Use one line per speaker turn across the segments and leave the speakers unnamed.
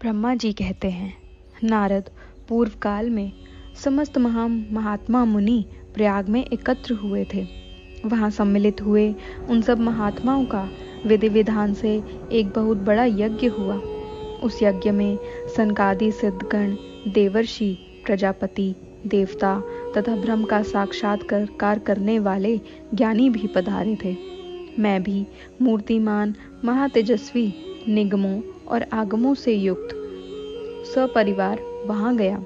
ब्रह्मा जी कहते हैं, नारद पूर्व काल में समस्त महात्मा मुनि प्रयाग में एकत्र हुए थे। वहां सम्मिलित हुए उन सब महात्माओं का विधि विधान से एक बहुत बड़ा यज्ञ हुआ। उस यज्ञ में सनकादि सिद्धगण, देवर्षि, प्रजापति, देवता तथा ब्रह्म का साक्षात्कार करने वाले ज्ञानी भी पधारे थे। मैं भी मूर्तिमान महातेजस्वी निगमों और आगमों से युक्त सपरिवार वहां गया।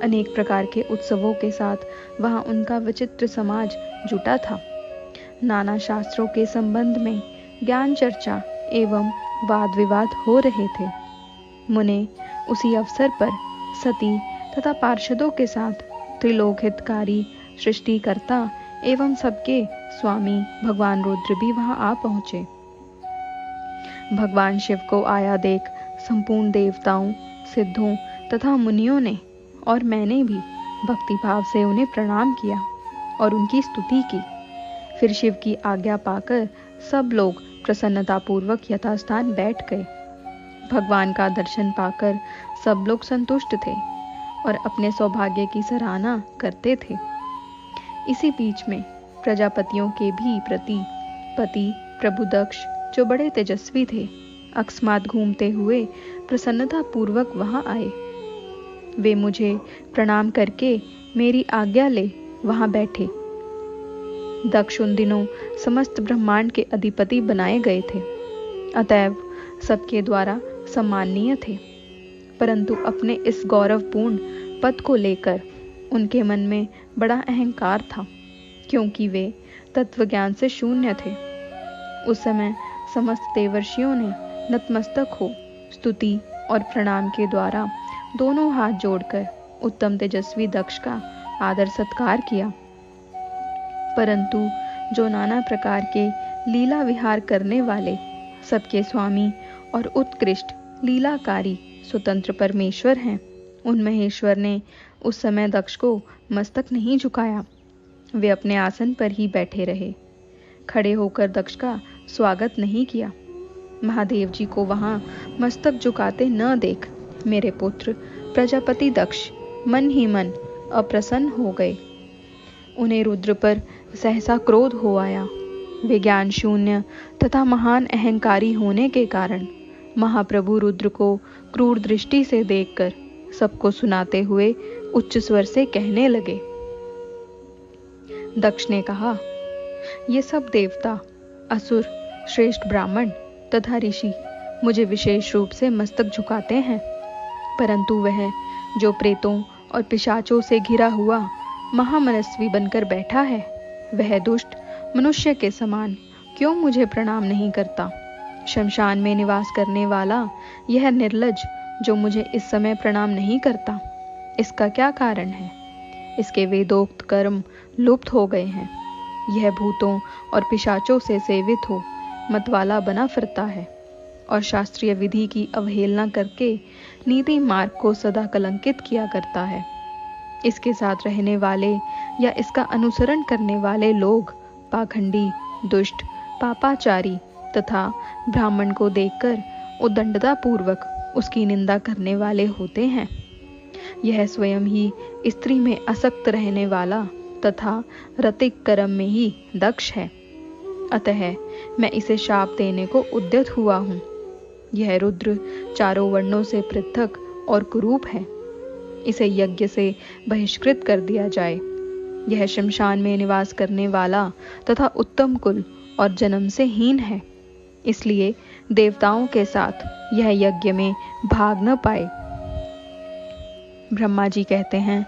अनेक प्रकार के उत्सवों के साथ वहां उनका विचित्र समाज जुटा था। नाना शास्त्रों के संबंध में ज्ञान चर्चा एवं वाद विवाद हो रहे थे। मुने उसी अवसर पर सती तथा पार्षदों के साथ त्रिलोकहितकारी सृष्टिकर्ता एवं सबके स्वामी भगवान रुद्र भी वहां आ पहुंचे। भगवान शिव को आया देख संपूर्ण देवताओं, सिद्धों तथा मुनियों ने और मैंने भी भक्तिभाव से उन्हें प्रणाम किया और उनकी स्तुति की। फिर शिव की आज्ञा पाकर सब लोग प्रसन्नतापूर्वक यथास्थान बैठ गए। भगवान का दर्शन पाकर सब लोग संतुष्ट थे और अपने सौभाग्य की सराहना करते थे। इसी बीच में प्रजापतियों के भी पति प्रभु दक्ष, जो बड़े तेजस्वी थे, अकस्मात घूमते हुए प्रसन्नता पूर्वक वहां आए। वे मुझे प्रणाम करके मेरी आज्ञा ले वहां बैठे। दक्ष उन दिनों समस्त ब्रह्मांड के अधिपति बनाए गए थे, अतएव सबके द्वारा सम्माननीय थे। परंतु अपने इस गौरवपूर्ण पद को लेकर उनके मन में बड़ा अहंकार था, क्योंकि वे तत्वज्ञान से शून्य थे। उस समय समस्त देवर्षियों ने नतमस्तक हो स्तुति और प्रणाम के द्वारा दोनों हाथ जोड़कर उत्तम तेजस्वी दक्ष का आदर सत्कार किया। परंतु जो नाना प्रकार के लीला विहार करने वाले सबके स्वामी और उत्कृष्ट लीलाकारी स्वतंत्र परमेश्वर हैं, उन महेश्वर ने उस समय दक्ष को मस्तक नहीं झुकाया। वे अपने आसन पर ही बैठे रहे। खड़े होकर दक्ष का स्वागत नहीं किया। महादेव जी को वहां मस्तक झुकाते न देख मेरे पुत्र प्रजापति दक्ष मन ही मन अप्रसन्न हो गए। उन्हें रुद्र पर सहसा क्रोध हो आया। वे ज्ञान शून्य तथा महान अहंकारी होने के कारण महाप्रभु रुद्र को क्रूर दृष्टि से देखकर सबको सुनाते हुए उच्च स्वर से कहने लगे। दक्ष ने कहा, ये सब देवता, असुर, श्रेष्ठ ब्राह्मण तथा ऋषि मुझे विशेष रूप से मस्तक झुकाते हैं, परंतु वह जो प्रेतों और पिशाचों से घिरा हुआ महामनस्वी बनकर बैठा है, वह दुष्ट मनुष्य के समान क्यों मुझे प्रणाम नहीं करता? शमशान में निवास करने वाला यह निर्लज्ज जो मुझे इस समय प्रणाम नहीं करता, इसका क्या कारण है? इसके वेदोक्त कर्म लुप्त हो गए हैं। यह भूतों और पिशाचों से सेवित हो मतवाला बना फिरता है और शास्त्रीय विधि की अवहेलना करके नीति मार्ग को सदा कलंकित किया करता है। इसके साथ रहने वाले या इसका अनुसरण करने वाले लोग पाखंडी, दुष्ट, पापाचारी तथा ब्राह्मण को देखकर उद्दंडता पूर्वक उसकी निंदा करने वाले होते हैं। यह स्वयं ही स्त्री में आसक्त रहने वाला तथा रतिक कर्म में ही दक्ष है। अतः मैं इसे शाप देने को उद्यत हुआ हूँ। यह रुद्र चारों वर्णों से पृथक और कुरूप है। इसे यज्ञ से बहिष्कृत कर दिया जाए। यह शमशान में निवास करने वाला तथा उत्तम कुल और जन्म से हीन है, इसलिए देवताओं के साथ यह यज्ञ में भाग न पाए। ब्रह्मा जी कहते हैं,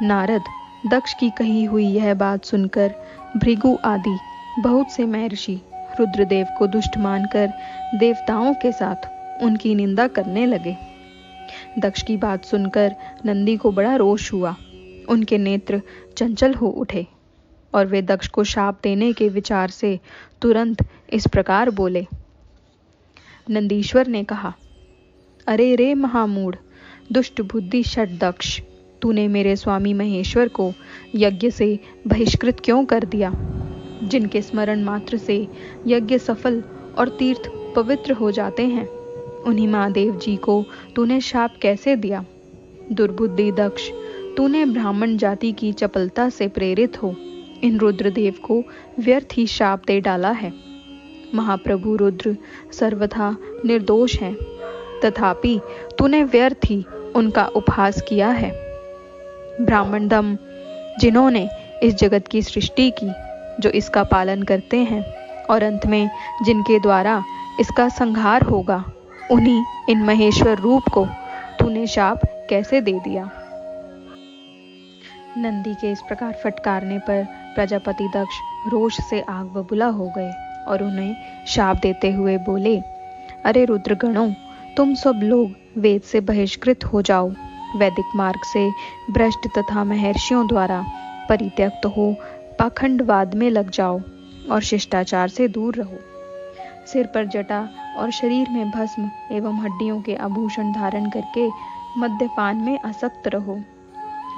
नारद, दक्ष की कही हुई यह बात सुनकर भृगु आदि बहुत से महर्षि रुद्रदेव को दुष्ट मानकर देवताओं के साथ उनकी निंदा करने लगे। दक्ष की बात सुनकर नंदी को बड़ा रोष हुआ। उनके नेत्र चंचल हो उठे और वे दक्ष को शाप देने के विचार से तुरंत इस प्रकार बोले। नंदीश्वर ने कहा, अरे रे महामूढ़, दुष्ट बुद्धि षट दक्ष, तूने मेरे स्वामी महेश्वर को यज्ञ से बहिष्कृत क्यों कर दिया? जिनके स्मरण मात्र से यज्ञ सफल और तीर्थ पवित्र हो जाते हैं, उन्हीं महादेव जी को तूने शाप कैसे दिया? दुर्बुद्धि दक्ष, तूने ब्राह्मण जाति की चपलता से प्रेरित हो इन रुद्रदेव को व्यर्थ ही शाप दे डाला है। महाप्रभु रुद्र सर्वथा निर्दोष हैं, तथापि तूने व्यर्थ ही उनका उपहास किया है। ब्राह्मण दम, जिन्होंने इस जगत की सृष्टि की, जो इसका पालन करते हैं और अंत में जिनके द्वारा इसका संहार होगा, उन्हीं इन महेश्वर रूप को तूने शाप कैसे दे दिया? नंदी के इस प्रकार फटकारने पर प्रजापति दक्ष रोष से आग बबूला हो गए और उन्हें शाप देते हुए बोले, अरे रुद्रगणों, तुम सब लोग वेद से बहिष्कृत हो जाओ, वैदिक मार्ग से भ्रष्ट तथा महर्षियों द्वारा परित्यक्त हो पाखंडवाद में लग जाओ और शिष्टाचार से दूर रहो। सिर पर जटा और शरीर में भस्म एवं हड्डियों के आभूषण धारण करके मद्यपान में आसक्त रहो।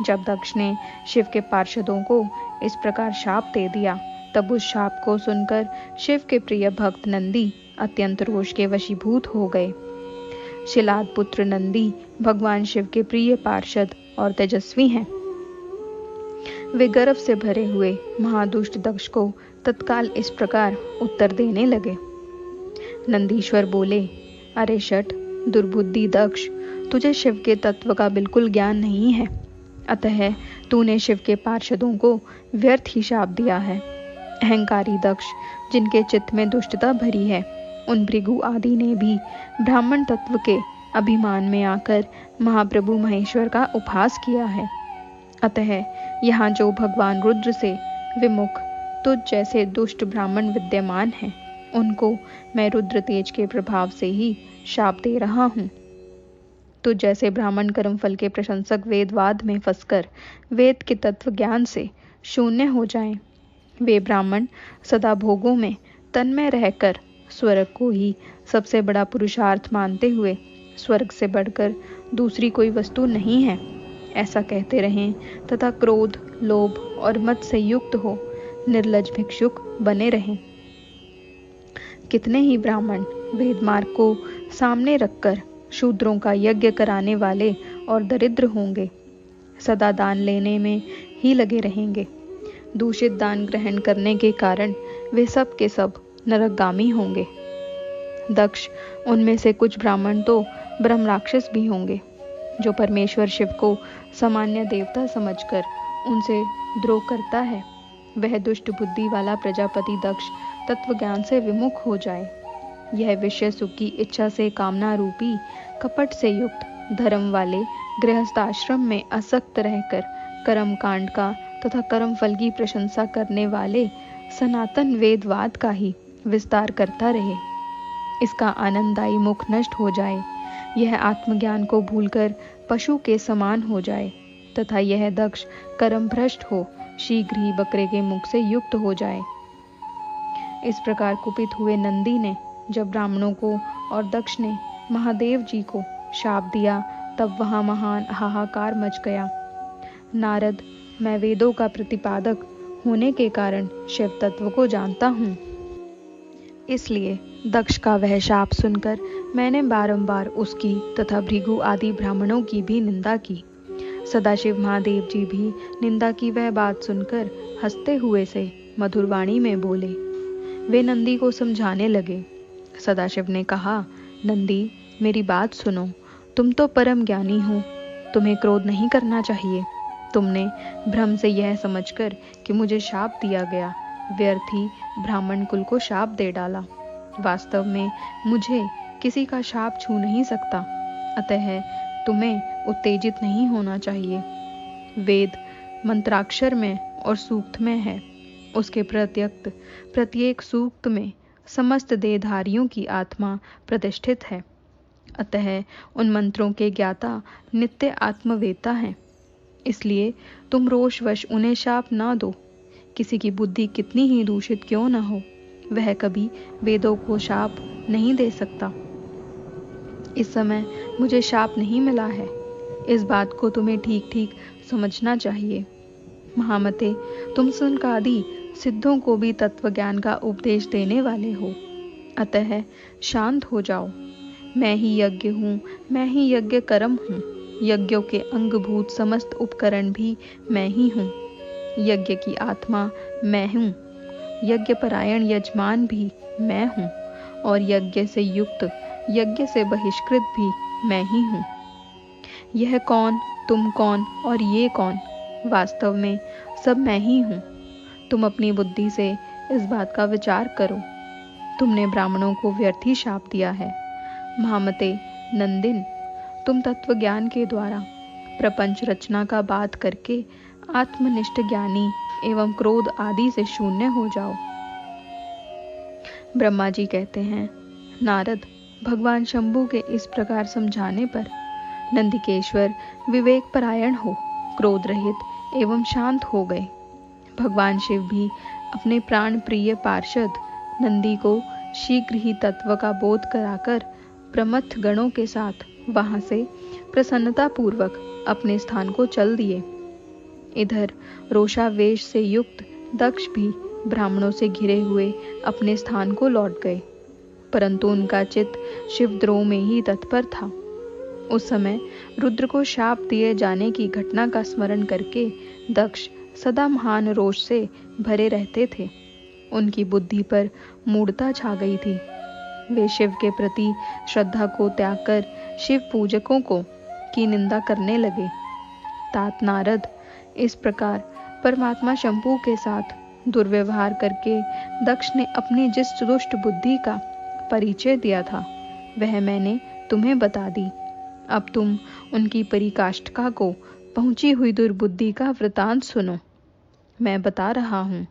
जब दक्ष ने शिव के पार्षदों को इस प्रकार शाप दे दिया, तब उस शाप को सुनकर शिव के प्रिय भक्त नंदी अत्यंत रोष के वशीभूत हो गए। शिलाद पुत्र नंदी भगवान शिव के प्रिय पार्षद और तेजस्वी हैं। वे गर्व से भरे हुए महादुष्ट दक्ष को तत्काल इस प्रकार उत्तर देने लगे। नंदीश्वर बोले, अरे शठ, दुर्बुद्धि दक्ष, तुझे शिव के तत्व का बिल्कुल ज्ञान नहीं है, अतः तूने शिव के पार्षदों को व्यर्थ ही शाप दिया है। अहंकारी दक्ष, जिनके चित्त में दुष्टता भरी है, उन भृगु आदि ने भी ब्राह्मण तत्व के अभिमान में आकर महाप्रभु महेश्वर का उपहास किया है। अतः यहाँ जो भगवान रुद्र से विमुख तुझ जैसे दुष्ट ब्राह्मण विद्यमान हैं, उनको मैं रुद्र तेज के प्रभाव से ही शाप दे रहा हूँ। तुझ जैसे ब्राह्मण कर्मफल के प्रशंसक वेदवाद में फंसकर वेद के तत्व ज्ञान से शून्य हो जाएं। वे ब्राह्मण सदा भोगों में तन्मय रहकर स्वर्ग को ही सबसे बड़ा पुरुषार्थ मानते हुए स्वर्ग से बढ़कर दूसरी कोई वस्तु नहीं है, ऐसा कहते रहें तथा क्रोध, लोभ और मद से युक्त हो निर्लज भिक्षुक बने रहें। कितने ही ब्राह्मण वेद मार्ग को सामने रखकर शूद्रों का यज्ञ कराने वाले और दरिद्र होंगे, सदा दान लेने में ही लगे रहेंगे। दूषित दान ग्रहण करने के कारण वे सब के सब नरकगामी होंगे। दक्ष, उनमें से कुछ ब्राह्मण तो ब्रह्म राक्षस भी होंगे, जो परमेश्वर शिव को सामान्य देवता समझकर उनसे द्रोह करता है। वह दुष्ट बुद्धि वाला प्रजापति दक्ष तत्व ज्ञान से विमुख हो जाए। यह विषय सुख की इच्छा से कामना रूपी कपट से युक्त धर्म वाले गृहस्थाश्रम में आसक्त रहकर कर्म कांड का तथा कर्म फल की प्रशंसा करने वाले सनातन वेदवाद का ही विस्तार करता रहे। इसका आनंददायी मुख नष्ट हो जाए, यह आत्मज्ञान को भूलकर पशु के समान हो जाए तथा यह दक्ष कर्म भ्रष्ट हो शीघ्र ही बकरे के मुख से युक्त हो जाए। इस प्रकार कुपित हुए नंदी ने जब ब्राह्मणों को और दक्ष ने महादेव जी को शाप दिया, तब वहां महान हाहाकार मच गया। नारद, मैं वेदों का प्रतिपादक होने के कारण शिव तत्व को जानता हूँ, इसलिए दक्ष का वह शाप सुनकर मैंने बारंबार उसकी तथा भृगु आदि ब्राह्मणों की भी निंदा की। सदाशिव महादेव जी भी निंदा की वह बात सुनकर हंसते हुए से मधुरवाणी में बोले। वे नंदी को समझाने लगे। सदाशिव ने कहा, नंदी, मेरी बात सुनो, तुम तो परम ज्ञानी हो, तुम्हें क्रोध नहीं करना चाहिए। तुमने भ्रम से यह समझकर कि मुझे शाप दिया गया, व्यर्थ ही ब्राह्मण कुल को शाप दे डाला। वास्तव में मुझे किसी का शाप छू नहीं सकता, अतः तुम्हें उत्तेजित नहीं होना चाहिए। वेद मंत्राक्षर में और सूक्त में है, उसके प्रत्यक्त प्रत्येक सूक्त में समस्त देहधारियों की आत्मा प्रतिष्ठित है, अतः उन मंत्रों के ज्ञाता नित्य आत्मवेता हैं। इसलिए तुम रोषवश उन्हें शाप ना दो। किसी की बुद्धि कितनी ही दूषित क्यों न हो, वह कभी वेदों को शाप नहीं दे सकता। इस समय मुझे शाप नहीं मिला है, इस बात को तुम्हें ठीक ठीक समझना चाहिए। महामते, तुम सुनकादि सिद्धों को भी तत्व ज्ञान का उपदेश देने वाले हो, अतः शांत हो जाओ। मैं ही यज्ञ हूँ, मैं ही यज्ञ कर्म हूँ। यज्ञों के अंगभूत समस्त उपकरण भी मैं ही हूँ। यज्ञ की आत्मा मैं हूँ। यज्ञ परायण यजमान भी मैं हूँ, और यज्ञ से युक्त, यज्ञ से बहिष्कृत भी मैं ही हूँ। यह कौन, तुम कौन और ये कौन, वास्तव में सब मैं ही हूँ। तुम अपनी बुद्धि से इस बात का विचार करो। तुमने ब्राह्मणों को व्यर्थ ही शाप दिया है। महामते नंदिन, तुम तत्वज्ञान के द्वारा प्रपंच रचना का बात करके आत्मनिष्ठ ज्ञानी एवं क्रोध आदि से शून्य हो जाओ। ब्रह्मा जी कहते हैं, नारद, भगवान शंभु के इस प्रकार समझाने पर नंदिकेश्वर विवेक परायण हो, क्रोध रहित एवं शांत हो गए। भगवान शिव भी अपने प्राण प्रिय पार्षद नंदी को शीघ्र ही तत्व का बोध कराकर प्रमथ गणों के साथ वहां से प्रसन्नता पूर्वक अपने स्थान को चल दिए। इधर रोषावेश से युक्त दक्ष भी ब्राह्मणों से घिरे हुए अपने स्थान को लौट गए, परंतु उनका चित्त शिवद्रोह में ही तत्पर था। उस समय रुद्र को शाप दिए जाने की घटना का स्मरण करके दक्ष सदा महान रोष से भरे रहते थे। उनकी बुद्धि पर मूढ़ता छा गई थी। वे शिव के प्रति श्रद्धा को त्याग कर शिव पूजकों की निंदा करने लगे। तात नारद, इस प्रकार परमात्मा शंभु के साथ दुर्व्यवहार करके दक्ष ने अपनी जिस दुष्ट बुद्धि का परिचय दिया था, वह मैंने तुम्हें बता दी। अब तुम उनकी पराकाष्ठा को पहुंची हुई दुर्बुद्धि का वृतांत सुनो। मैं बता रहा हूँ।